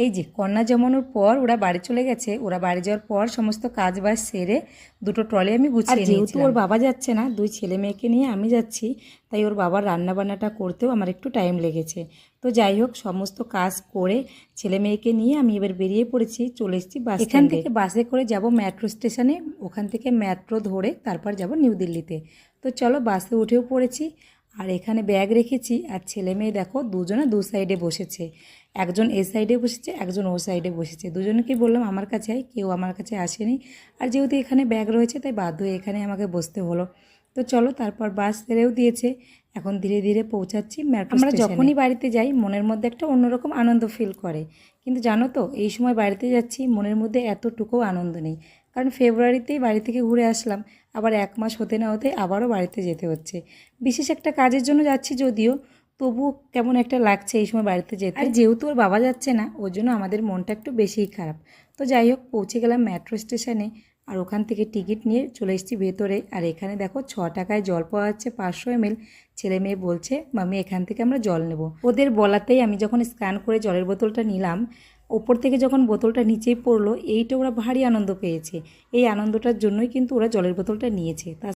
এই যে কন্যা জন্মানোর পর ওরা বাড়ি চলে গেছে। ওরা বাড়ি যাওয়ার পর সমস্ত কাজ বাজ সেরে দুটো ট্রলি আমি গুছিয়ে নিয়েছিলাম। যেহেতু ওর বাবা যাচ্ছে না, দুই ছেলে মেয়েকে নিয়ে আমি যাচ্ছি, তাই ওর বাবার রান্নাবান্নাটা করতেও আমার একটু টাইম লেগেছে। তো যাই হোক, সমস্ত কাজ করে ছেলে মেয়েকে নিয়ে আমি এবার বেরিয়ে পড়েছি, চলে এসেছি বাস। এখান থেকে বাসে করে যাব মেট্রো স্টেশনে, ওখান থেকে মেট্রো ধরে তারপর যাব নিউ দিল্লিতে। তো চলো বাসে উঠেও পড়েছি। আর এখানে ব্যাগ রেখেছি, আর ছেলে মেয়ে দেখো দুজনে দু সাইডে বসেছে। একজন এ সাইডে বসেছে, একজন ও সাইডে বসেছে। দুজনকেই বললাম আমার কাছে আয়, কেউ আমার কাছে আসেনি। আর যেহেতু এখানে ব্যাগ রয়েছে তাই বাধ্য হয়ে এখানে আমাকে বসতে হলো। তো চলো, তারপর বাস ছেড়েও দিয়েছে, এখন ধীরে ধীরে পৌঁছাচ্ছি মেট্রো স্টেশনে। আমরা যখনই বাড়িতে যাই মনের মধ্যে একটা অন্যরকম আনন্দ ফিল করে, কিন্তু জানো তো এই সময় বাড়িতে যাচ্ছি মনের মধ্যে এতটুকুও আনন্দ নেই। কারণ ফেব্রুয়ারিতেই বাড়ি থেকে ঘুরে আসলাম, আবার 1 মাস হতে না হতে আবারও বাড়িতে যেতে হচ্ছে। বিশেষ একটা কাজের জন্য যাচ্ছি যদিও, তবুও কেমন একটা লাগছে এই সময় বাড়িতে যেতে। আর যেহেতু ওর বাবা যাচ্ছে না, ওর জন্য আমাদের মনটা একটু বেশিই খারাপ। তো যাই হোক, পৌঁছে গেলাম মেট্রো স্টেশনে, আর ওখান থেকে টিকিট নিয়ে চলে এসেছি ভেতরে। আর এখানে দেখো 6 টাকায় জল পাওয়া যাচ্ছে 500 ml। ছেলে মেয়ে বলছে মামি এখান থেকে আমরা জল নেব। ওদের বলাতেই আমি যখন স্ক্যান করে জলের বোতলটা নিলাম, ওপর থেকে যখন বোতলটা নিচেই পড়লো, এইটা ওরা ভারী আনন্দ পেয়েছে। এই আনন্দটার জন্যই কিন্তু ওরা জলের বোতলটা নিয়েছে।